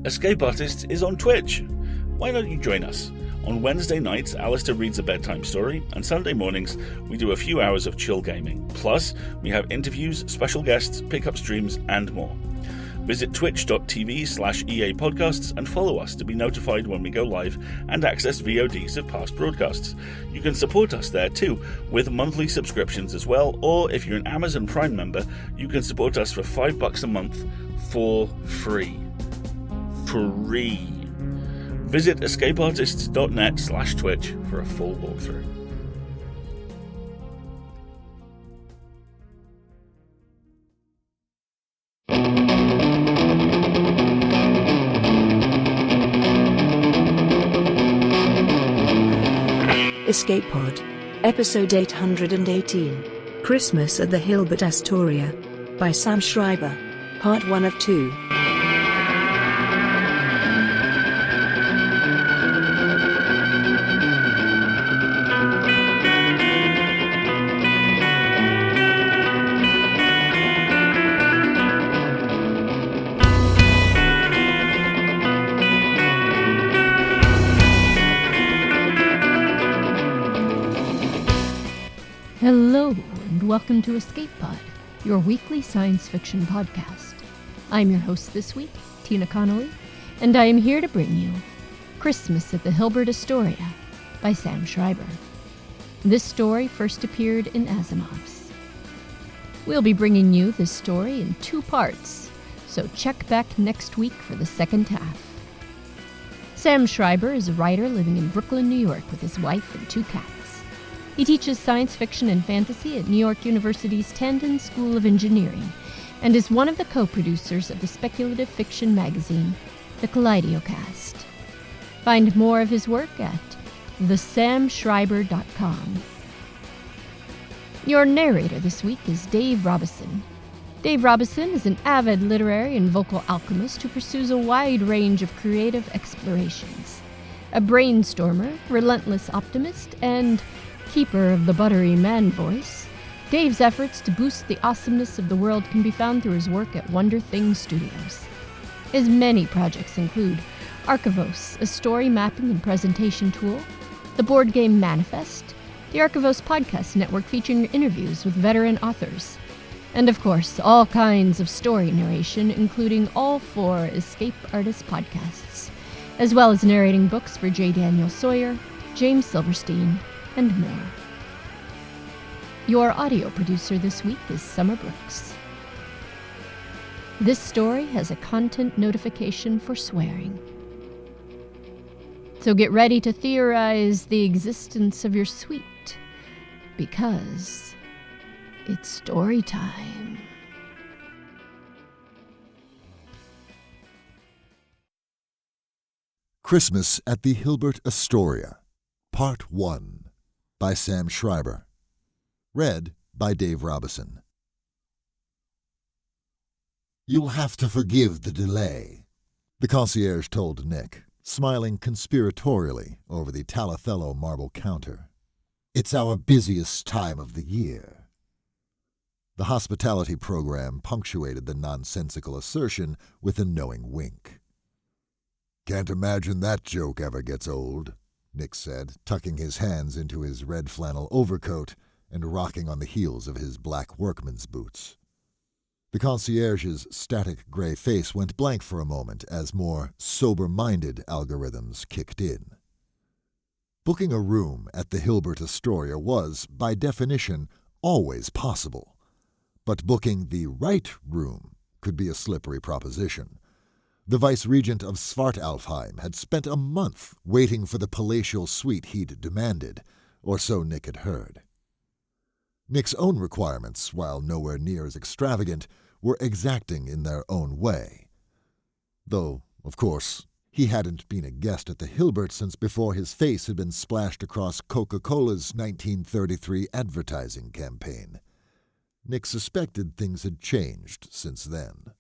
Escape Artists is on Twitch. Why don't you join us? On Wednesday nights, Alistair reads a bedtime story, and Sunday mornings, we do a few hours of chill gaming. Plus, we have interviews, special guests, pickup streams, and more. Visit twitch.tv/EA Podcasts and follow us to be notified when we go live and access VODs of past broadcasts. You can support us there too, with monthly subscriptions as well, or if you're an Amazon Prime member, you can support us for $5 a month for free. Free. Visit escapeartists.net/Twitch for a full walkthrough. Escape Pod. Episode 818. Christmas at the Hilbert Astoria. By Sam Schreiber. Part 1 of 2. Hello, and welcome to Escape Pod, your weekly science fiction podcast. I'm your host this week, Tina Connolly, and I am here to bring you Christmas at the Hilbert Astoria by Sam Schreiber. This story first appeared in Asimov's. We'll be bringing you this story in 2 parts, so check back next week for the second half. Sam Schreiber is a writer living in Brooklyn, New York with his wife and 2 cats. He teaches science fiction and fantasy at New York University's Tandon School of Engineering and is one of the co-producers of the speculative fiction magazine, The Kaleidocast. Find more of his work at thesamschreiber.com. Your narrator this week is Dave Robison. Dave Robison is an avid literary and vocal alchemist who pursues a wide range of creative explorations. A brainstormer, relentless optimist, and keeper of the buttery man voice, Dave's efforts to boost the awesomeness of the world can be found through his work at Wonder Things Studios. His many projects include Archivos, a story mapping and presentation tool, the board game Manifest, the Archivos podcast network featuring interviews with veteran authors, and of course, all kinds of story narration, including all 4 Escape Artists podcasts, as well as narrating books for J. Daniel Sawyer, James Silverstein, and more. Your audio producer this week is Summer Brooks. This story has a content notification for swearing. So get ready to theorize the existence of your suite, because it's story time. Christmas at the Hilbert Astoria, Part 1. By Sam Schreiber. Read by Dave Robison. "You'll have to forgive the delay," the concierge told Nick, smiling conspiratorially over the Talathello marble counter. "It's our busiest time of the year." The hospitality program punctuated the nonsensical assertion with a knowing wink. "Can't imagine that joke ever gets old," Nick said, tucking his hands into his red flannel overcoat and rocking on the heels of his black workman's boots. The concierge's static gray face went blank for a moment as more sober-minded algorithms kicked in. Booking a room at the Hilbert Astoria was, by definition, always possible, but booking the right room could be a slippery proposition. The vice-regent of Svartalfheim had spent a month waiting for the palatial suite he'd demanded, or so Nick had heard. Nick's own requirements, while nowhere near as extravagant, were exacting in their own way. Though, of course, he hadn't been a guest at the Hilbert since before his face had been splashed across Coca-Cola's 1933 advertising campaign. Nick suspected things had changed since then.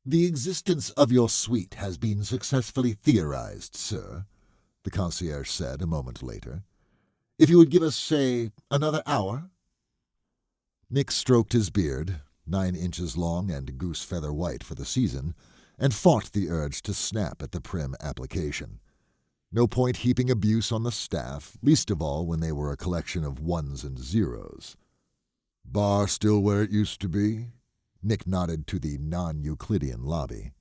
"The existence of your suite has been successfully theorized, sir," the concierge said a moment later. "If you would give us, say, another hour?" Nick stroked his beard, 9 inches long and goose-feather white for the season, and fought the urge to snap at the prim application. No point heaping abuse on the staff, least of all when they were a collection of ones and zeros. "Bar still where it used to be?" Nick nodded to the non-Euclidean lobby.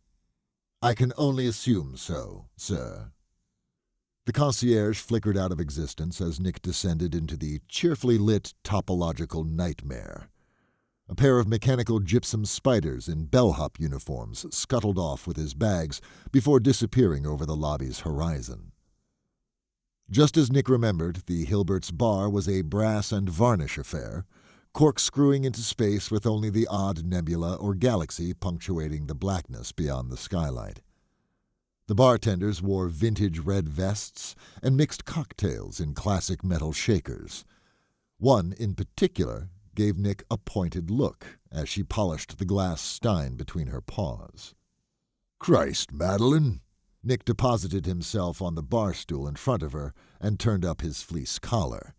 "I can only assume so, sir." The concierge flickered out of existence as Nick descended into the cheerfully lit topological nightmare. A pair of mechanical gypsum spiders in bellhop uniforms scuttled off with his bags before disappearing over the lobby's horizon. Just as Nick remembered, the Hilbert's bar was a brass and varnish affair, corkscrewing into space with only the odd nebula or galaxy punctuating the blackness beyond the skylight. The bartenders wore vintage red vests and mixed cocktails in classic metal shakers. One, in particular, gave Nick a pointed look as she polished the glass stein between her paws. "Christ, Madeline!" Nick deposited himself on the bar stool in front of her and turned up his fleece collar.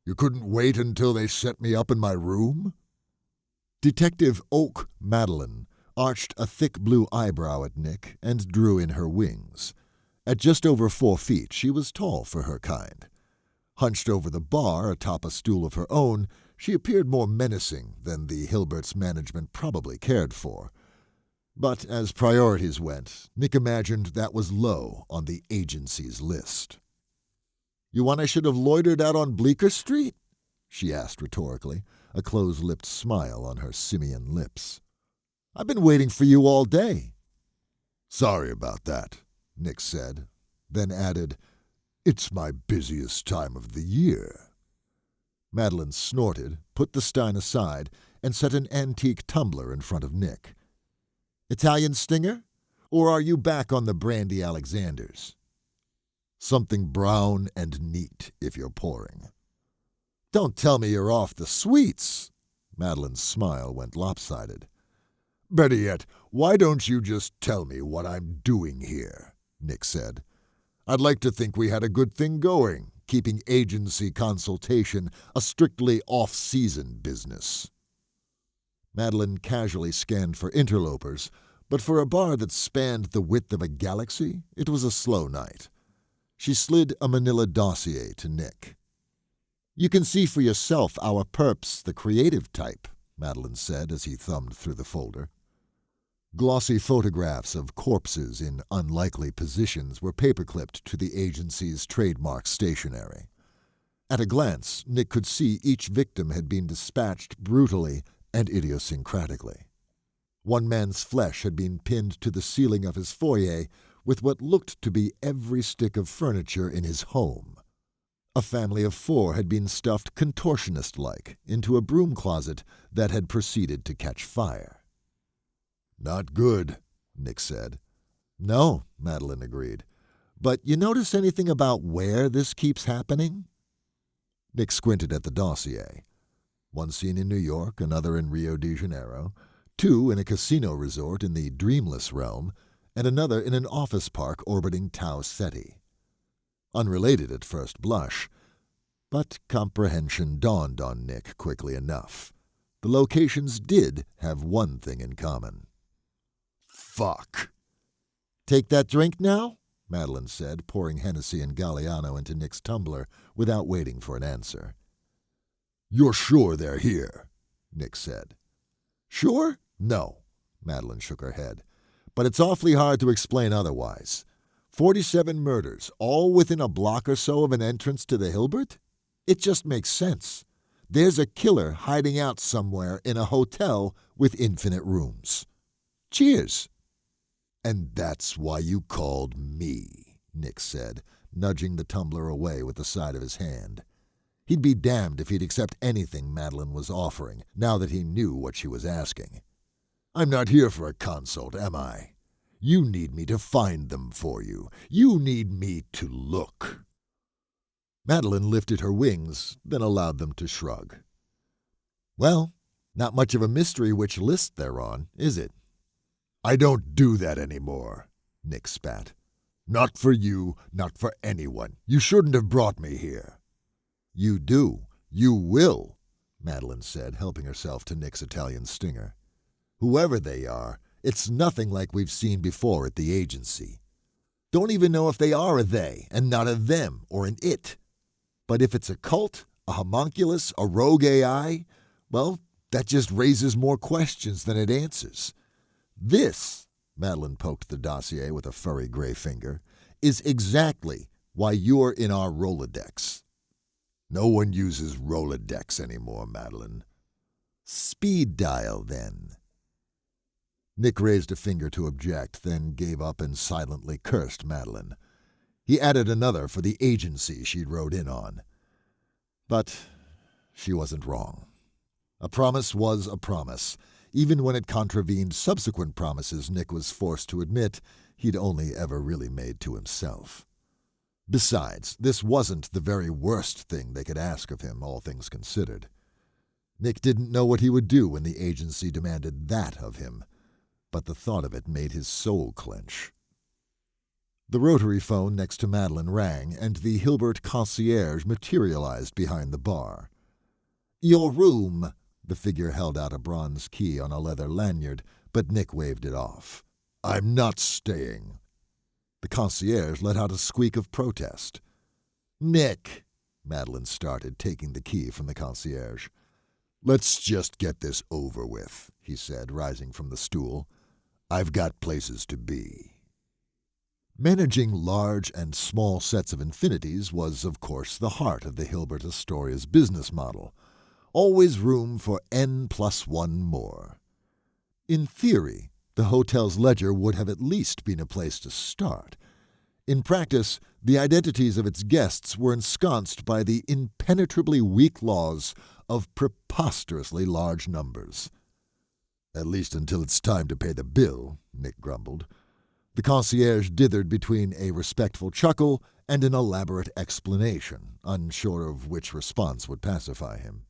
"You couldn't wait until they set me up in my room?" Detective Oak Madeline arched a thick blue eyebrow at Nick and drew in her wings. At just over 4 feet, she was tall for her kind. Hunched over the bar atop a stool of her own, she appeared more menacing than the Hilbert's management probably cared for. But as priorities went, Nick imagined that was low on the agency's list. "You want I should have loitered out on Bleecker Street?" she asked rhetorically, a close-lipped smile on her simian lips. "I've been waiting for you all day." "Sorry about that," Nick said, then added, "It's my busiest time of the year." Madeline snorted, put the stein aside, and set an antique tumbler in front of Nick. "Italian Stinger? Or are you back on the Brandy Alexanders?" "Something brown and neat, if you're pouring." "Don't tell me you're off the sweets." Madeline's smile went lopsided. "Better yet, why don't you just tell me what I'm doing here?" Nick said. "I'd like to think we had a good thing going, keeping agency consultation a strictly off-season business." Madeline casually scanned for interlopers, but for a bar that spanned the width of a galaxy, it was a slow night. She slid a manila dossier to Nick. "You can see for yourself our perp's the creative type," Madeline said as he thumbed through the folder. Glossy photographs of corpses in unlikely positions were paperclipped to the agency's trademark stationery. At a glance, Nick could see each victim had been dispatched brutally and idiosyncratically. One man's flesh had been pinned to the ceiling of his foyer with what looked to be every stick of furniture in his home. A family of 4 had been stuffed contortionist-like into a broom closet that had proceeded to catch fire. "Not good," Nick said. "No," Madeline agreed. "But you notice anything about where this keeps happening?" Nick squinted at the dossier. One scene in New York, another in Rio de Janeiro, 2 in a casino resort in the dreamless realm, and another in an office park orbiting Tau Ceti. Unrelated at first blush, but comprehension dawned on Nick quickly enough. The locations did have one thing in common. "Fuck." "Take that drink now?" Madeline said, pouring Hennessy and Galliano into Nick's tumbler without waiting for an answer. "You're sure they're here?" Nick said. "Sure? No." Madeline shook her head. "But it's awfully hard to explain otherwise. 47 murders, all within a block or so of an entrance to the Hilbert? It just makes sense. There's a killer hiding out somewhere in a hotel with infinite rooms. Cheers." "And that's why you called me," Nick said, nudging the tumbler away with the side of his hand. He'd be damned if he'd accept anything Madeline was offering, now that he knew what she was asking. "I'm not here for a consult, am I? You need me to find them for you. You need me to look." Madeline lifted her wings, then allowed them to shrug. "Well, not much of a mystery which list they're on, is it?" "I don't do that anymore," Nick spat. "Not for you, not for anyone. You shouldn't have brought me here." "You do. You will," Madeline said, helping herself to Nick's Italian Stinger. "Whoever they are, It's nothing like we've seen before at the agency. Don't even know if they are a they and not a them or an it. But if it's a cult, a homunculus, a rogue AI, well, that just raises more questions than it answers. This, Madeline poked the dossier with a furry gray finger, is exactly why you're in our Rolodex. No one uses Rolodex anymore, Madeline. Speed dial, then. Nick raised a finger to object, then gave up and silently cursed Madeline. He added another for the agency she'd rode in on. But she wasn't wrong. A promise was a promise, even when it contravened subsequent promises Nick was forced to admit he'd only ever really made to himself. Besides, this wasn't the very worst thing they could ask of him, all things considered. Nick didn't know what he would do when the agency demanded that of him, but the thought of it made his soul clench. The rotary phone next to Madeline rang, and the Hilbert concierge materialized behind the bar. "Your room." The figure held out a bronze key on a leather lanyard, but Nick waved it off. "I'm not staying." The concierge let out a squeak of protest. "Nick," Madeline started, taking the key from the concierge. "Let's just get this over with," he said, rising from the stool. "I've got places to be." Managing large and small sets of infinities was, of course, the heart of the Hilbert Astoria's business model. Always room for N+1 more. In theory, the hotel's ledger would have at least been a place to start. In practice, the identities of its guests were ensconced by the impenetrably weak laws of preposterously large numbers. "At least until it's time to pay the bill," Nick grumbled. The concierge dithered between a respectful chuckle and an elaborate explanation, unsure of which response would pacify him.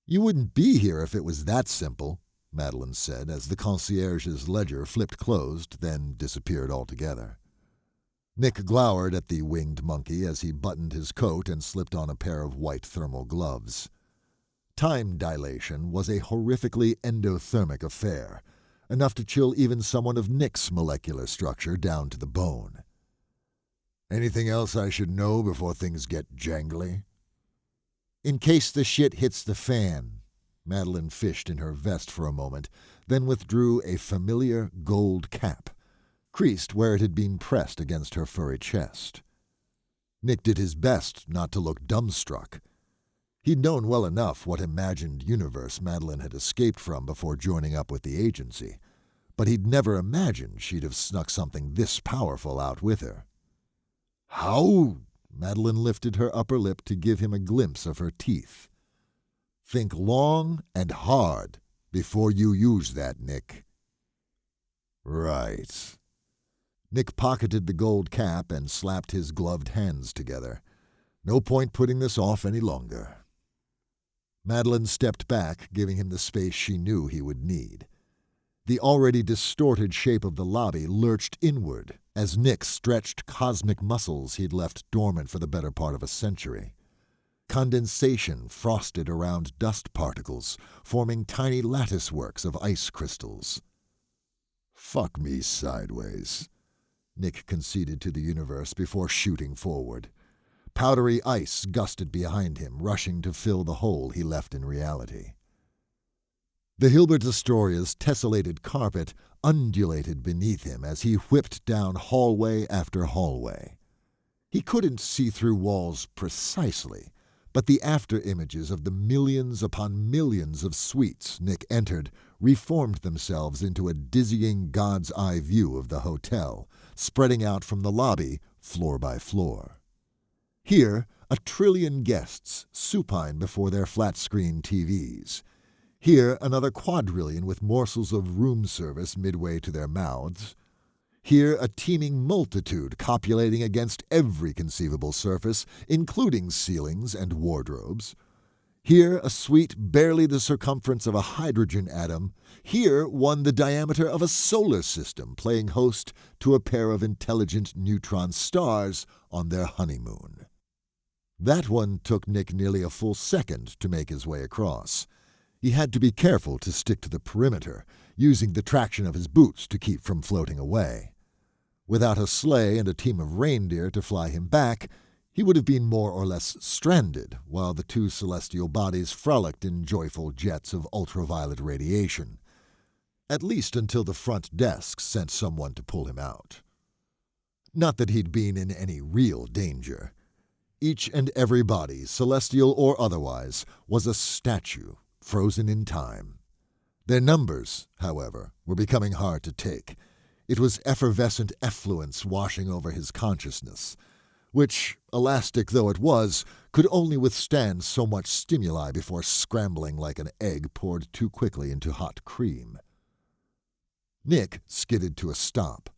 "You wouldn't be here if it was that simple," Madeline said, as the concierge's ledger flipped closed, then disappeared altogether. Nick glowered at the winged monkey as he buttoned his coat and slipped on a pair of white thermal gloves. Time dilation was a horrifically endothermic affair, enough to chill even someone of Nick's molecular structure down to the bone. "Anything else I should know before things get jangly?" "In case the shit hits the fan," Madeline fished in her vest for a moment, then withdrew a familiar gold cap, creased where it had been pressed against her furry chest. Nick did his best not to look dumbstruck. He'd known well enough what imagined universe Madeline had escaped from before joining up with the agency, but he'd never imagined she'd have snuck something this powerful out with her. "How?" Madeline lifted her upper lip to give him a glimpse of her teeth. "Think long and hard before you use that, Nick." "Right." Nick pocketed the gold cap and slapped his gloved hands together. No point putting this off any longer. Madeline stepped back, giving him the space she knew he would need. The already distorted shape of the lobby lurched inward as Nick stretched cosmic muscles he'd left dormant for the better part of a century. Condensation frosted around dust particles, forming tiny latticeworks of ice crystals. "Fuck me sideways," Nick conceded to the universe before shooting forward. Powdery ice gusted behind him, rushing to fill the hole he left in reality. The Hilbert Astoria's tessellated carpet undulated beneath him as he whipped down hallway after hallway. He couldn't see through walls precisely, but the after-images of the millions upon millions of suites Nick entered reformed themselves into a dizzying god's-eye view of the hotel, spreading out from the lobby floor by floor. Here, 1,000,000,000,000 guests supine before their flat-screen TVs. Here, another 1,000,000,000,000 with morsels of room service midway to their mouths. Here, a teeming multitude copulating against every conceivable surface, including ceilings and wardrobes. Here, a suite barely the circumference of a hydrogen atom. Here, one the diameter of a solar system, playing host to a pair of intelligent neutron stars on their honeymoon. That one took Nick nearly a full second to make his way across. He had to be careful to stick to the perimeter, using the traction of his boots to keep from floating away. Without a sleigh and a team of reindeer to fly him back, he would have been more or less stranded while the two celestial bodies frolicked in joyful jets of ultraviolet radiation, at least until the front desk sent someone to pull him out. Not that he'd been in any real danger. Each and every body, celestial or otherwise, was a statue, frozen in time. Their numbers, however, were becoming hard to take. It was effervescent effluence washing over his consciousness, which, elastic though it was, could only withstand so much stimuli before scrambling like an egg poured too quickly into hot cream. Nick skidded to a stop.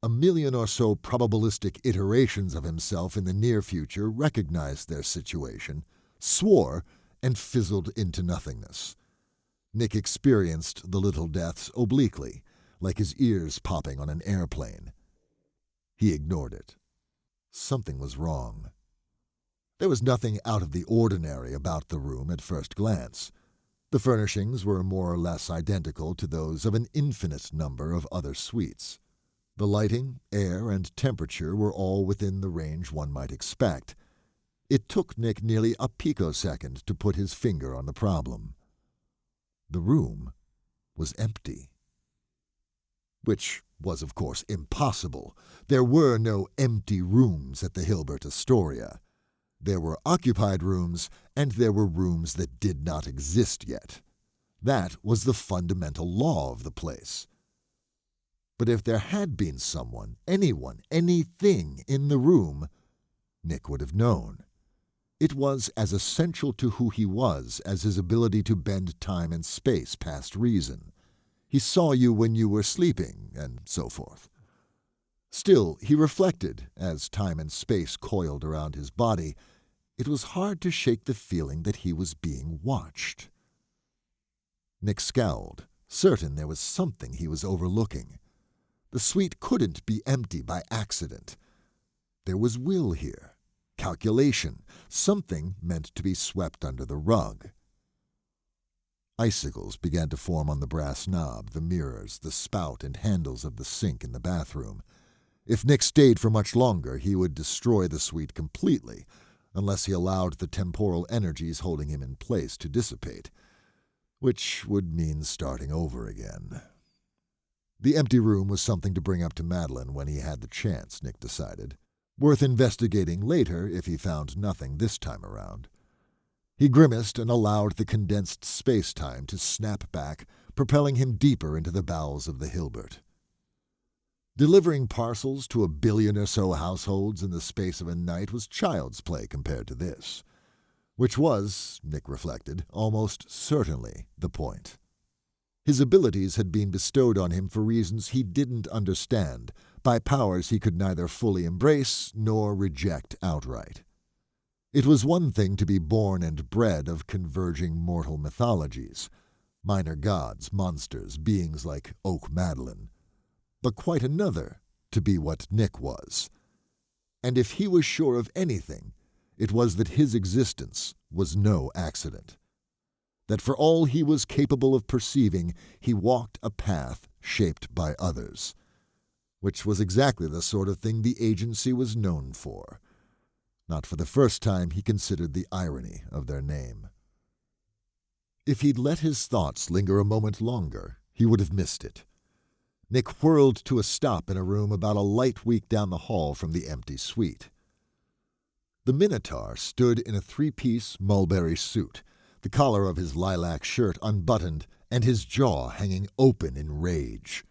A million or so probabilistic iterations of himself in the near future recognized their situation, swore, and fizzled into nothingness. Nick experienced the little deaths obliquely, like his ears popping on an airplane. He ignored it. Something was wrong. There was nothing out of the ordinary about the room at first glance. The furnishings were more or less identical to those of an infinite number of other suites. The lighting, air, and temperature were all within the range one might expect. It took Nick nearly a picosecond to put his finger on the problem. The room was empty. Which was, of course, impossible. There were no empty rooms at the Hilbert Astoria. There were occupied rooms, and there were rooms that did not exist yet. That was the fundamental law of the place. But if there had been someone, anyone, anything in the room, Nick would have known. It was as essential to who he was as his ability to bend time and space past reason. He saw you when you were sleeping, and so forth. Still, he reflected, as time and space coiled around his body, it was hard to shake the feeling that he was being watched. Nick scowled, certain there was something he was overlooking. The suite couldn't be empty by accident. There was will here, calculation, something meant to be swept under the rug. Icicles began to form on the brass knob, the mirrors, the spout and handles of the sink in the bathroom. If Nick stayed for much longer, he would destroy the suite completely, unless he allowed the temporal energies holding him in place to dissipate, which would mean starting over again. The empty room was something to bring up to Madeline when he had the chance, Nick decided. Worth investigating later if he found nothing this time around. He grimaced and allowed the condensed space-time to snap back, propelling him deeper into the bowels of the Hilbert. Delivering parcels to 1 billion or so households in the space of a night was child's play compared to this, which was, Nick reflected, almost certainly the point. His abilities had been bestowed on him for reasons he didn't understand, by powers he could neither fully embrace nor reject outright. It was one thing to be born and bred of converging mortal mythologies, minor gods, monsters, beings like Oak Madeline, but quite another to be what Nick was. And if he was sure of anything, it was that his existence was no accident. That for all he was capable of perceiving, he walked a path shaped by others, which was exactly the sort of thing the agency was known for. Not for the first time he considered the irony of their name. If he'd let his thoughts linger a moment longer, he would have missed it. Nick whirled to a stop in a room about a light week down the hall from the empty suite. The Minotaur stood in a 3-piece mulberry suit, the collar of his lilac shirt unbuttoned and his jaw hanging open in rage.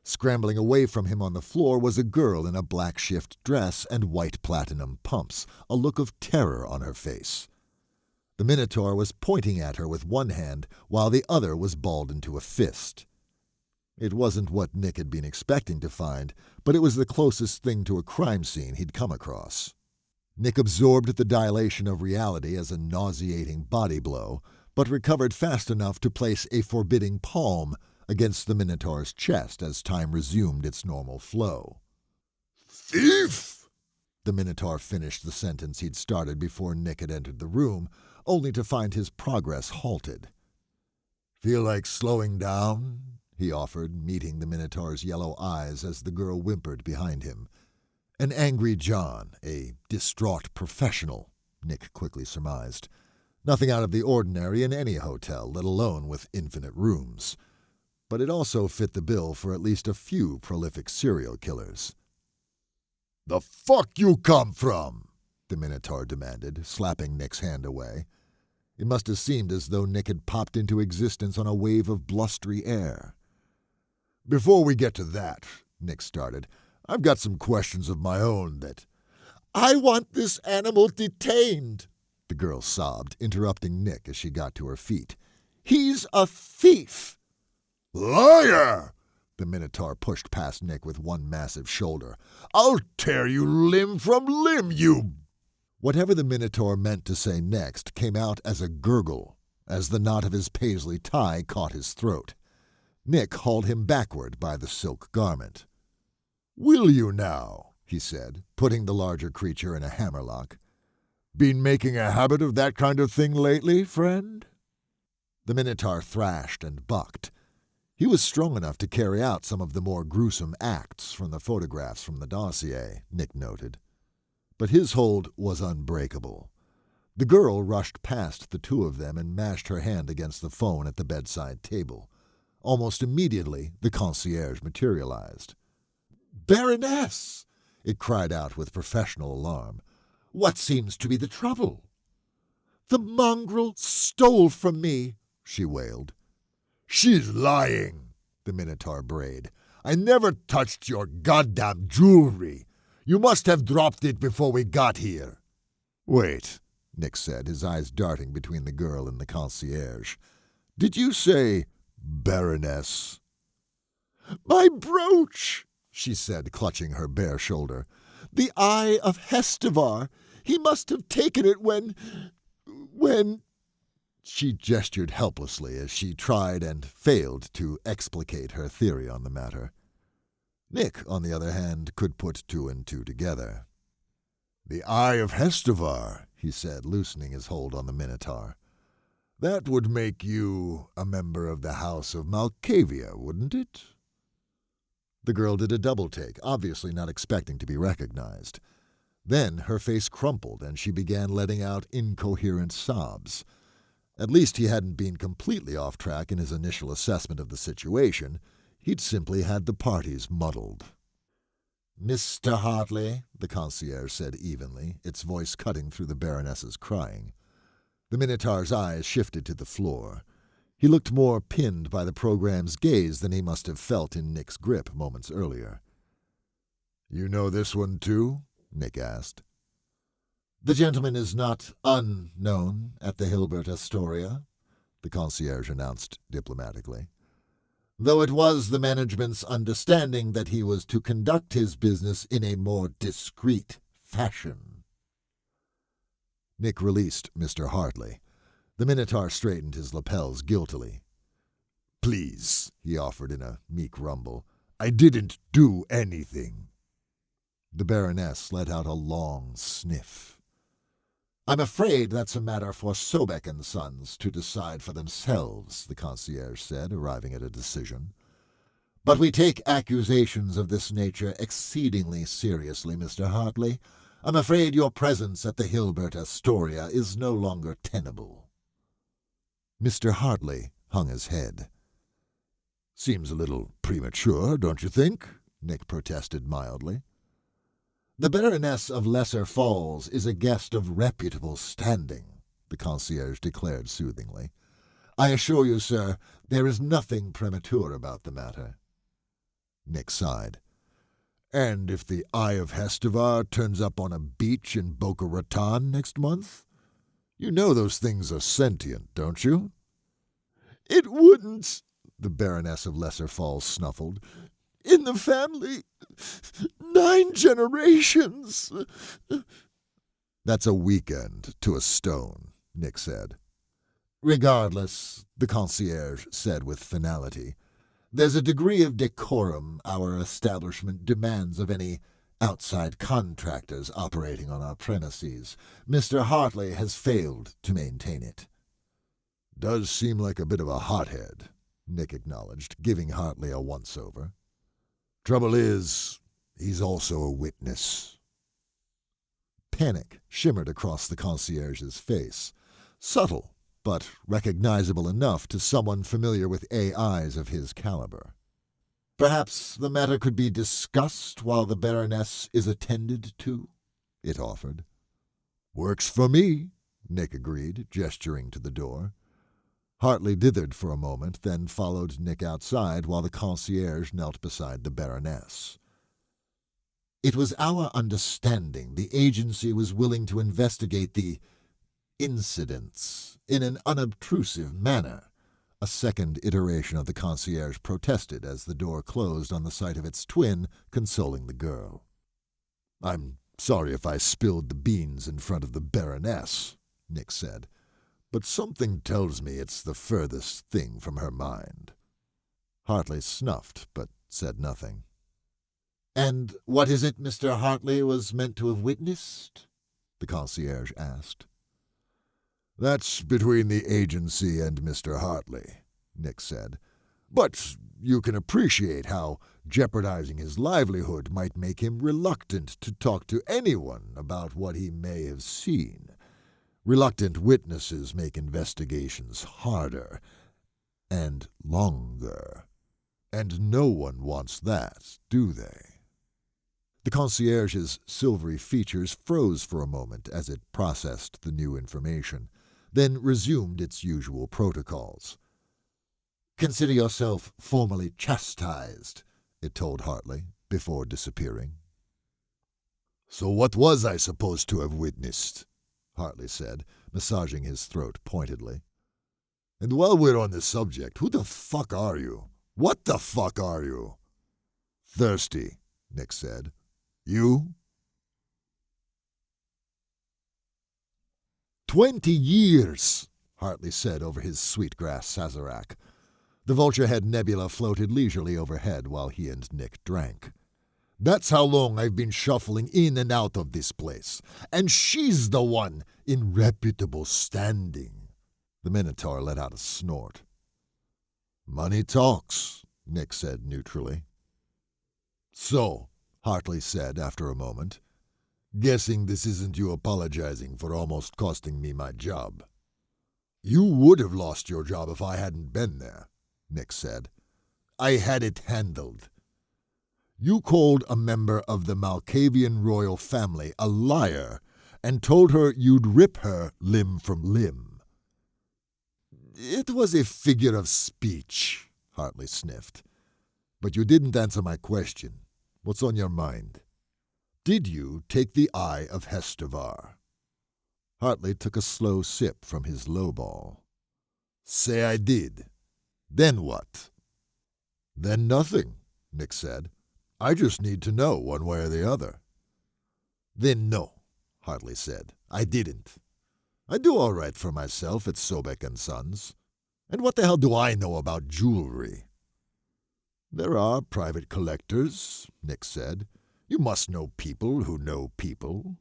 Scrambling away from him on the floor was a girl in a black shift dress and white platinum pumps, a look of terror on her face. The Minotaur was pointing at her with one hand while the other was balled into a fist. It wasn't what Nick had been expecting to find, but it was the closest thing to a crime scene he'd come across. Nick absorbed the dilation of reality as a nauseating body blow, but recovered fast enough to place a forbidding palm against the Minotaur's chest as time resumed its normal flow. "Thief!" The Minotaur finished the sentence he'd started before Nick had entered the room, only to find his progress halted. Feel like slowing down? He offered, meeting the Minotaur's yellow eyes as the girl whimpered behind him. An angry John, a distraught professional, Nick quickly surmised. Nothing out of the ordinary in any hotel, let alone with infinite rooms. But it also fit the bill for at least a few prolific serial killers. "The fuck you come from?" the Minotaur demanded, slapping Nick's hand away. It must have seemed as though Nick had popped into existence on a wave of blustery air. "Before we get to that," Nick started, "I've got some questions of my own that—" "I want this animal detained," the girl sobbed, interrupting Nick as she got to her feet. "He's a thief!" "Liar!" The Minotaur pushed past Nick with one massive shoulder. "I'll tear you limb from limb, you—" Whatever the Minotaur meant to say next came out as a gurgle, as the knot of his paisley tie caught his throat. Nick hauled him backward by the silk garment. "Will you now?" he said, putting the larger creature in a hammerlock. "Been making a habit of that kind of thing lately, friend?" The Minotaur thrashed and bucked. He was strong enough to carry out some of the more gruesome acts from the photographs from the dossier, Nick noted. But his hold was unbreakable. The girl rushed past the two of them and mashed her hand against the phone at the bedside table. Almost immediately, the concierge materialized. "Baroness!" it cried out with professional alarm. "What seems to be the trouble?" "The mongrel stole from me," she wailed. "She's lying," the Minotaur brayed. "I never touched your goddamn jewelry. You must have dropped it before we got here." "Wait," Nick said, his eyes darting between the girl and the concierge. "Did you say Baroness?" "My brooch," she said, clutching her bare shoulder. "The Eye of Hestivar. He must have taken it when... She gestured helplessly as she tried and failed to explicate her theory on the matter. Nick, on the other hand, could put two and two together. "The Eye of Hestivar," he said, loosening his hold on the Minotaur. "That would make you a member of the House of Malkavia, wouldn't it?" The girl did a double-take, obviously not expecting to be recognized. Then her face crumpled and she began letting out incoherent sobs. At least he hadn't been completely off track in his initial assessment of the situation. He'd simply had the parties muddled. "Mr. Hartley," the concierge said evenly, its voice cutting through the Baroness's crying. The Minotaur's eyes shifted to the floor. He looked more pinned by the program's gaze than he must have felt in Nick's grip moments earlier. "You know this one, too?" Nick asked. "The gentleman is not unknown at the Hilbert Astoria," the concierge announced diplomatically. "Though it was the management's understanding that he was to conduct his business in a more discreet fashion." Nick released Mr. Hartley. The Minotaur straightened his lapels guiltily. "Please," he offered in a meek rumble. "I didn't do anything." The Baroness let out a long sniff. "I'm afraid that's a matter for Sobek and Sons to decide for themselves," the concierge said, arriving at a decision. "But we take accusations of this nature exceedingly seriously, Mr. Hartley. I'm afraid your presence at the Hilbert Astoria is no longer tenable." Mr. Hartley hung his head. "Seems a little premature, don't you think?" Nick protested mildly. "The Baroness of Lesser Falls is a guest of reputable standing," the concierge declared soothingly. "I assure you, sir, there is nothing premature about the matter." Nick sighed. "And if the Eye of Hestivar turns up on a beach in Boca Raton next month? You know those things are sentient, don't you?" "It wouldn't," the Baroness of Lesser Falls snuffled. "In the family, 9 generations." "That's a weekend to a stone," Nick said. "Regardless," the concierge said with finality, "there's a degree of decorum our establishment demands of any outside contractors operating on our premises. Mr. Hartley has failed to maintain it." Does seem like a bit of a hothead, Nick acknowledged, giving Hartley a once-over. Trouble is, he's also a witness. Panic shimmered across the concierge's face, subtle, but recognizable enough to someone familiar with AIs of his caliber. Perhaps the matter could be discussed while the Baroness is attended to, it offered. Works for me, Nick agreed, gesturing to the door. Hartley dithered for a moment, then followed Nick outside while the concierge knelt beside the Baroness. It was our understanding the agency was willing to investigate the incidents in an unobtrusive manner. A second iteration of the concierge protested as the door closed on the sight of its twin, consoling the girl. I'm sorry if I spilled the beans in front of the Baroness, Nick said, but something tells me it's the furthest thing from her mind. Hartley snuffed, but said nothing. And what is it Mr. Hartley was meant to have witnessed? The concierge asked. That's between the agency and Mr. Hartley, Nick said. But you can appreciate how jeopardizing his livelihood might make him reluctant to talk to anyone about what he may have seen. Reluctant witnesses make investigations harder and longer. And no one wants that, do they? The concierge's silvery features froze for a moment as it processed the new information, then resumed its usual protocols. Consider yourself formally chastised, it told Hartley, before disappearing. So what was I supposed to have witnessed? Hartley said, massaging his throat pointedly. And while we're on the subject, who the fuck are you? What the fuck are you? Thirsty, Nick said. You? 20 years, Hartley said over his sweetgrass sazerac. The vulture-head nebula floated leisurely overhead while he and Nick drank. That's how long I've been shuffling in and out of this place. And she's the one in reputable standing. The Minotaur let out a snort. Money talks, Nick said neutrally. So, Hartley said after a moment, guessing this isn't you apologizing for almost costing me my job. You would have lost your job if I hadn't been there, Nick said. I had it handled. You called a member of the Malkavian royal family a liar and told her you'd rip her limb from limb. It was a figure of speech, Hartley sniffed. But you didn't answer my question. What's on your mind? Did you take the eye of Hestevar? Hartley took a slow sip from his lowball. Say I did. Then what? Then nothing, Nick said. I just need to know one way or the other. Then no, Hartley said. I didn't. I do all right for myself at Sobek & Sons. And what the hell do I know about jewelry? There are private collectors, Nick said. You must know people who know people.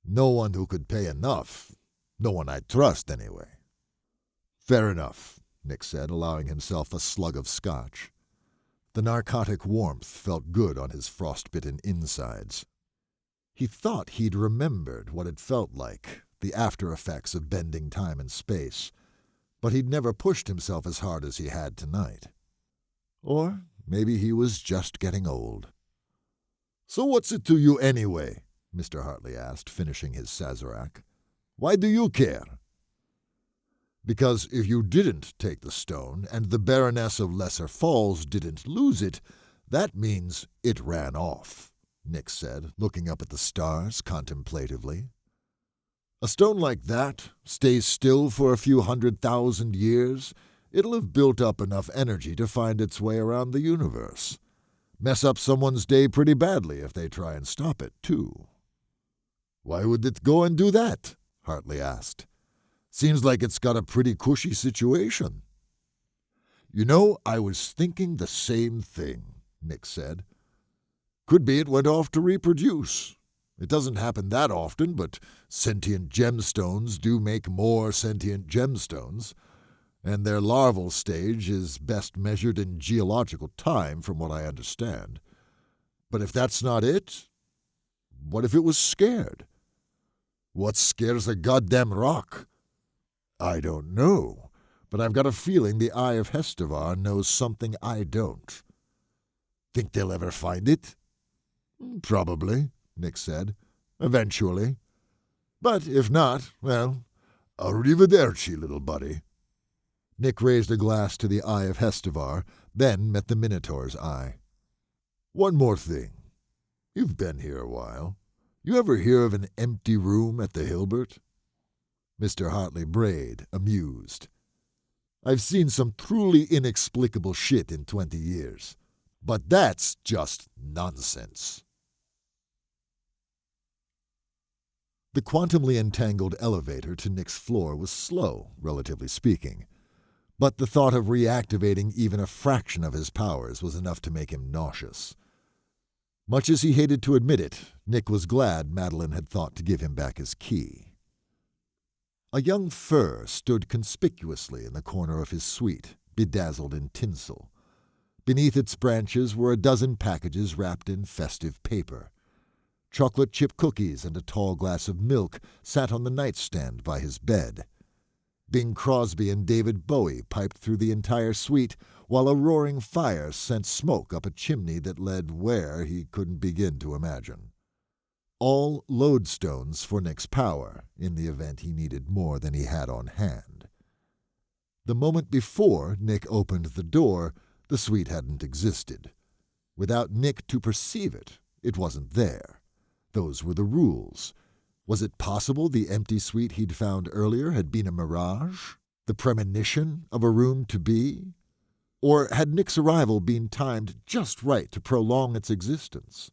No one who could pay enough. No one I'd trust, anyway. Fair enough, Nick said, allowing himself a slug of scotch. The narcotic warmth felt good on his frostbitten insides. He thought he'd remembered what it felt like, the after-effects of bending time and space, but he'd never pushed himself as hard as he had tonight. Or maybe he was just getting old. So what's it to you anyway? Mr. Hartley asked, finishing his sazerac. Why do you care? Because if you didn't take the stone and the Baroness of Lesser Falls didn't lose it, that means it ran off, Nick said, looking up at the stars contemplatively. A stone like that stays still for a few 100,000 years. It'll have built up enough energy to find its way around the universe. Mess up someone's day pretty badly if they try and stop it, too. Why would it go and do that? Hartley asked. Seems like it's got a pretty cushy situation. You know, I was thinking the same thing, Nick said. Could be it went off to reproduce. It doesn't happen that often, but sentient gemstones do make more sentient gemstones, and their larval stage is best measured in geological time, from what I understand. But if that's not it, what if it was scared? What scares a goddamn rock? I don't know, but I've got a feeling the Eye of Hestevar knows something I don't. Think they'll ever find it? Probably, Nick said. Eventually. But if not, well, arrivederci, little buddy. Nick raised a glass to the Eye of Hestevar, then met the Minotaur's eye. One more thing. You've been here a while. You ever hear of an empty room at the Hilbert? Mr. Hartley brayed, amused. I've seen some truly inexplicable shit in 20 years. But that's just nonsense. The quantumly entangled elevator to Nick's floor was slow, relatively speaking. But the thought of reactivating even a fraction of his powers was enough to make him nauseous. Much as he hated to admit it, Nick was glad Madeline had thought to give him back his key. A young fir stood conspicuously in the corner of his suite, bedazzled in tinsel. Beneath its branches were a dozen packages wrapped in festive paper. Chocolate chip cookies and a tall glass of milk sat on the nightstand by his bed. Bing Crosby and David Bowie piped through the entire suite, while a roaring fire sent smoke up a chimney that led where he couldn't begin to imagine. All lodestones for Nick's power, in the event he needed more than he had on hand. The moment before Nick opened the door, the suite hadn't existed. Without Nick to perceive it, it wasn't there. Those were the rules. Was it possible the empty suite he'd found earlier had been a mirage? The premonition of a room to be? Or had Nick's arrival been timed just right to prolong its existence?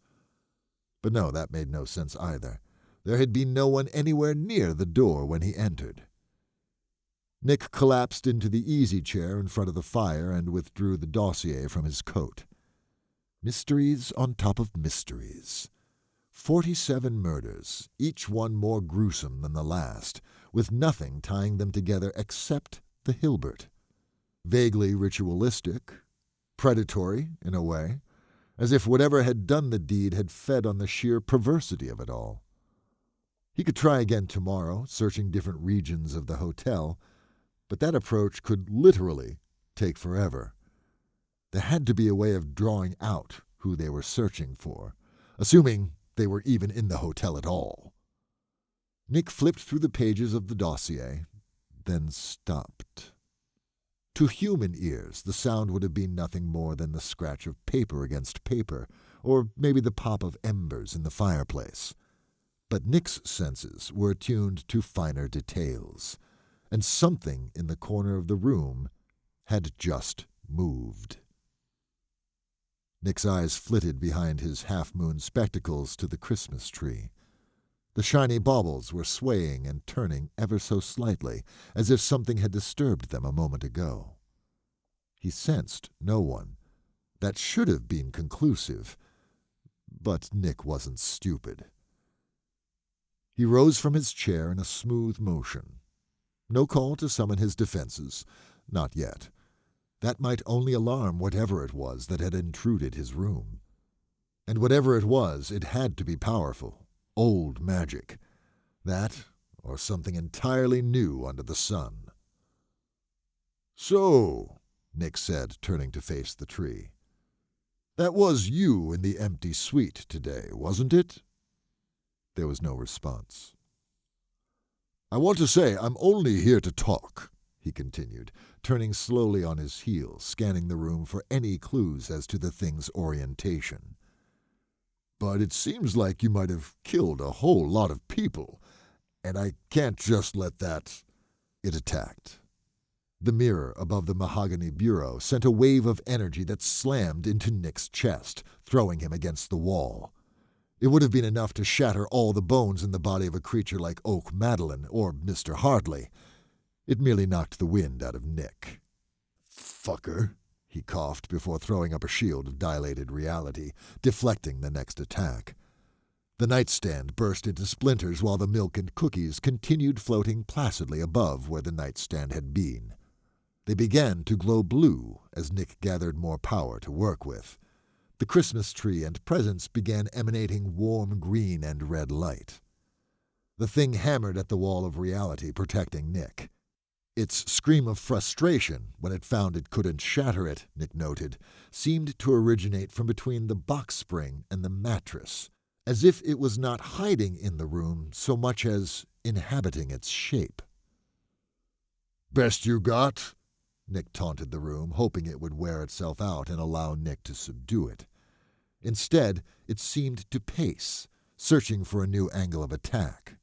But no, that made no sense either. There had been no one anywhere near the door when he entered. Nick collapsed into the easy chair in front of the fire and withdrew the dossier from his coat. Mysteries on top of mysteries. 47 murders, each one more gruesome than the last, with nothing tying them together except the Hilbert. Vaguely ritualistic, predatory in a way, as if whatever had done the deed had fed on the sheer perversity of it all. He could try again tomorrow, searching different regions of the hotel, but that approach could literally take forever. There had to be a way of drawing out who they were searching for, assuming they were even in the hotel at all. Nick flipped through the pages of the dossier, then stopped. To human ears, the sound would have been nothing more than the scratch of paper against paper, or maybe the pop of embers in the fireplace. But Nick's senses were attuned to finer details, and something in the corner of the room had just moved. Nick's eyes flitted behind his half-moon spectacles to the Christmas tree. The shiny baubles were swaying and turning ever so slightly, as if something had disturbed them a moment ago. He sensed no one. That should have been conclusive, but Nick wasn't stupid. He rose from his chair in a smooth motion. No call to summon his defenses, not yet. That might only alarm whatever it was that had intruded his room. And whatever it was, it had to be powerful. Old magic. That, or something entirely new under the sun. "So," Nick said, turning to face the tree. "That was you in the empty suite today, wasn't it?" There was no response. "I want to say I'm only here to talk," he continued, turning slowly on his heel, scanning the room for any clues as to the thing's orientation. "But it seems like you might have killed a whole lot of people, and I can't just let that—" It attacked. The mirror above the mahogany bureau sent a wave of energy that slammed into Nick's chest, throwing him against the wall. It would have been enough to shatter all the bones in the body of a creature like Oak Madeline or Mr. Hartley. It merely knocked the wind out of Nick. "Fucker," he coughed before throwing up a shield of dilated reality, deflecting the next attack. The nightstand burst into splinters while the milk and cookies continued floating placidly above where the nightstand had been. They began to glow blue as Nick gathered more power to work with. The Christmas tree and presents began emanating warm green and red light. The thing hammered at the wall of reality, protecting Nick. Its scream of frustration when it found it couldn't shatter it, Nick noted, seemed to originate from between the box spring and the mattress, as if it was not hiding in the room so much as inhabiting its shape. "Best you got?" Nick taunted the room, hoping it would wear itself out and allow Nick to subdue it. Instead, it seemed to pace, searching for a new angle of attack.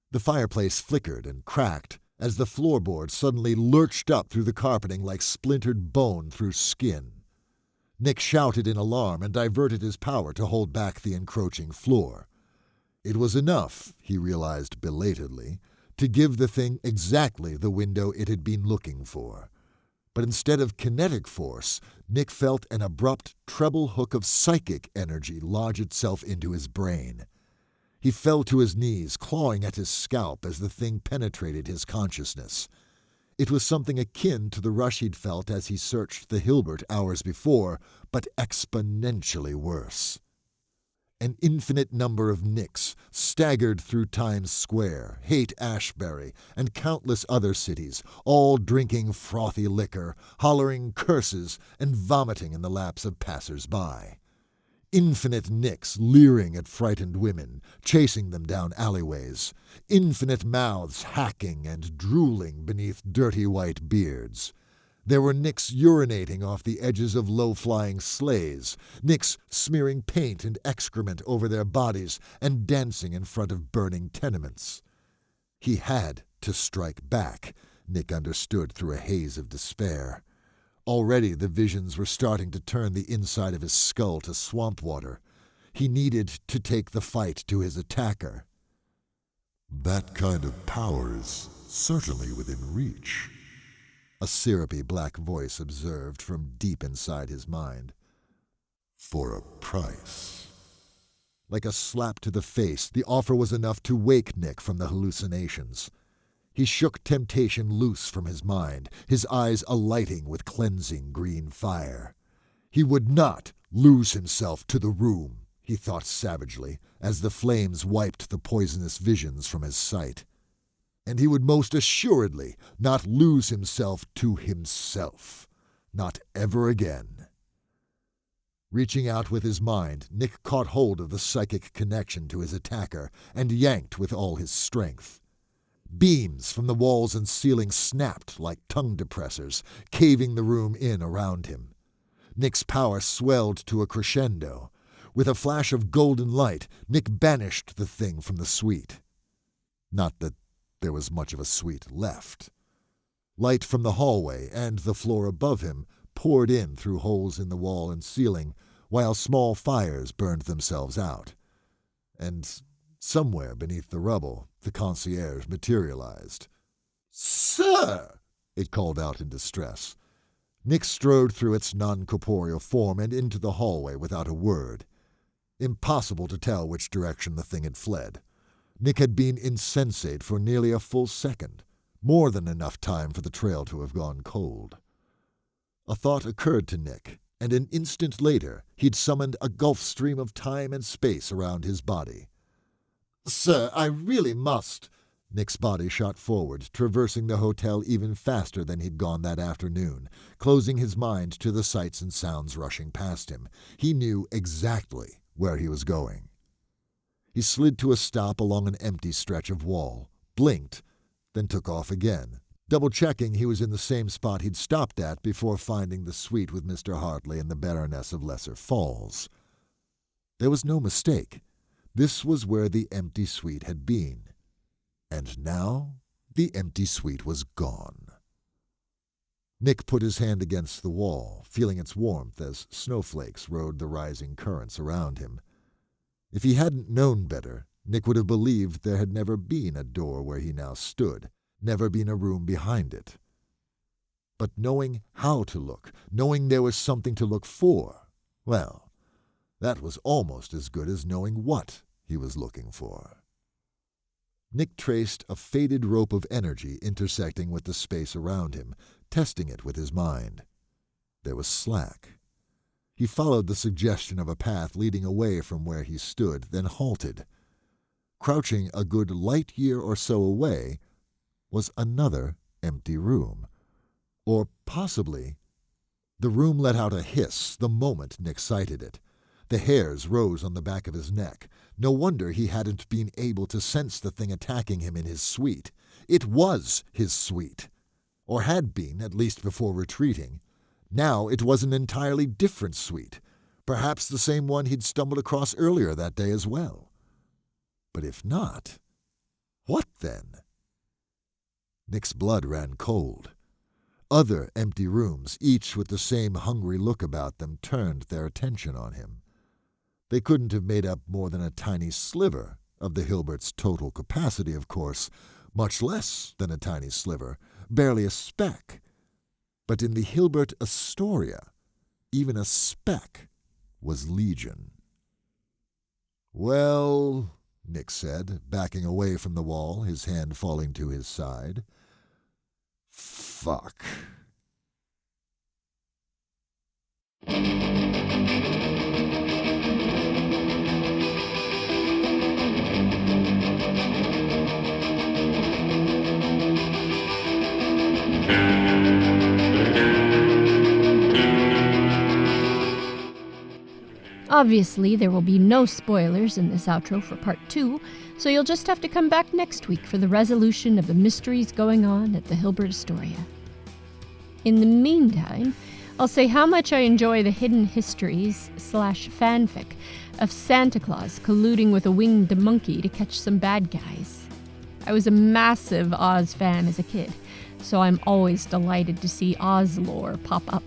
The fireplace flickered and cracked as the floorboard suddenly lurched up through the carpeting like splintered bone through skin. Nick shouted in alarm and diverted his power to hold back the encroaching floor. It was enough, he realized belatedly, to give the thing exactly the window it had been looking for. But instead of kinetic force, Nick felt an abrupt treble hook of psychic energy lodge itself into his brain. He fell to his knees, clawing at his scalp as the thing penetrated his consciousness. It was something akin to the rush he'd felt as he searched the Hilbert hours before, but exponentially worse. An infinite number of Nicks staggered through Times Square, Haight-Ashbury, and countless other cities, all drinking frothy liquor, hollering curses, and vomiting in the laps of passers-by. Infinite Nicks leering at frightened women, chasing them down alleyways. Infinite mouths hacking and drooling beneath dirty white beards. There were Nicks urinating off the edges of low-flying sleighs, Nicks smearing paint and excrement over their bodies and dancing in front of burning tenements. He had to strike back, Nick understood through a haze of despair. Already the visions were starting to turn the inside of his skull to swamp water. He needed to take the fight to his attacker. "That kind of power is certainly within reach," a syrupy black voice observed from deep inside his mind. "For a price." Like a slap to the face, the offer was enough to wake Nick from the hallucinations. He shook temptation loose from his mind, his eyes alighting with cleansing green fire. He would not lose himself to the room, he thought savagely, as the flames wiped the poisonous visions from his sight. And he would most assuredly not lose himself to himself. Not ever again. Reaching out with his mind, Nick caught hold of the psychic connection to his attacker and yanked with all his strength. Beams from the walls and ceiling snapped like tongue depressors, caving the room in around him. Nick's power swelled to a crescendo. With a flash of golden light, Nick banished the thing from the suite. Not that there was much of a suite left. Light from the hallway and the floor above him poured in through holes in the wall and ceiling, while small fires burned themselves out. And somewhere beneath the rubble, the concierge materialized. "Sir!" it called out in distress. Nick strode through its non-corporeal form and into the hallway without a word. Impossible to tell which direction the thing had fled. Nick had been insensate for nearly a full second, more than enough time for the trail to have gone cold. A thought occurred to Nick, and an instant later he'd summoned a gulf stream of time and space around his body. "Sir, I really must." Nick's body shot forward, traversing the hotel even faster than he'd gone that afternoon, closing his mind to the sights and sounds rushing past him. He knew exactly where he was going. He slid to a stop along an empty stretch of wall, blinked, then took off again, double-checking he was in the same spot he'd stopped at before finding the suite with Mr. Hartley and the Baroness of Lesser Falls. There was no mistake. This was where the empty suite had been. And now the empty suite was gone. Nick put his hand against the wall, feeling its warmth as snowflakes rode the rising currents around him. If he hadn't known better, Nick would have believed there had never been a door where he now stood, never been a room behind it. But knowing how to look, knowing there was something to look for, well, that was almost as good as knowing what he was looking for. Nick traced a faded rope of energy intersecting with the space around him, testing it with his mind. There was slack. He followed the suggestion of a path leading away from where he stood, then halted. Crouching a good light year or so away was another empty room. Or possibly, the room let out a hiss the moment Nick sighted it. The hairs rose on the back of his neck. No wonder he hadn't been able to sense the thing attacking him in his suite. It was his suite. Or had been, at least before retreating. Now it was an entirely different suite. Perhaps the same one he'd stumbled across earlier that day as well. But if not, what then? Nick's blood ran cold. Other empty rooms, each with the same hungry look about them, turned their attention on him. They couldn't have made up more than a tiny sliver of the Hilbert's total capacity, of course, much less than a tiny sliver, barely a speck. But in the Hilbert Astoria, even a speck was legion. "Well," Nick said, backing away from the wall, his hand falling to his side. "Fuck." Obviously, there will be no spoilers in this outro for part 2, so you'll just have to come back next week for the resolution of the mysteries going on at the Hilbert Astoria. In the meantime, I'll say how much I enjoy the hidden histories/fanfic of Santa Claus colluding with a winged monkey to catch some bad guys. I was a massive Oz fan as a kid, so I'm always delighted to see Oz lore pop up.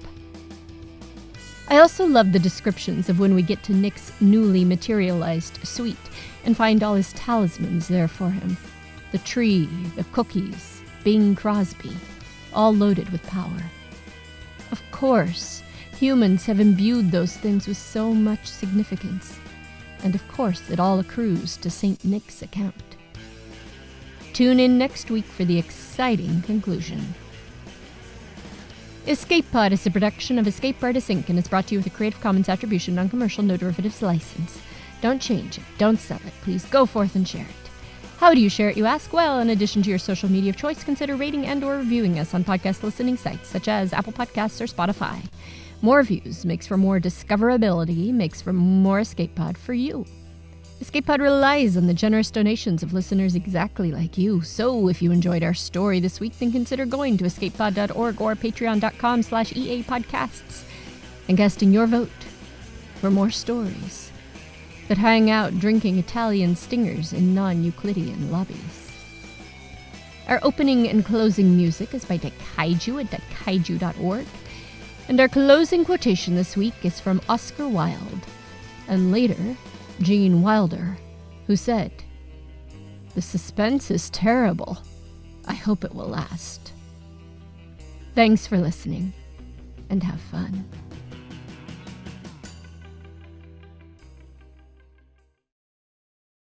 I also love the descriptions of when we get to Nick's newly materialized suite and find all his talismans there for him. The tree, the cookies, Bing Crosby, all loaded with power. Of course, humans have imbued those things with so much significance. And of course, it all accrues to St. Nick's account. Tune in next week for the exciting conclusion. Escape Pod is a production of Escape Artists Inc. and is brought to you with a Creative Commons Attribution Non-Commercial No Derivatives license. Don't change it. Don't sell it. Please go forth and share it. How do you share it, you ask? Well, in addition to your social media of choice, consider rating and or reviewing us on podcast listening sites such as Apple Podcasts or Spotify. More views makes for more discoverability, makes for more Escape Pod for you. Escape Pod relies on the generous donations of listeners exactly like you. So if you enjoyed our story this week, then consider going to escapepod.org or patreon.com/EAPodcasts and casting your vote for more stories that hang out drinking Italian stingers in non-Euclidean lobbies. Our opening and closing music is by Kaiju at kaiju.org. And our closing quotation this week is from Oscar Wilde, and later, Gene Wilder, who said, "The suspense is terrible. I hope it will last." Thanks for listening, and have fun.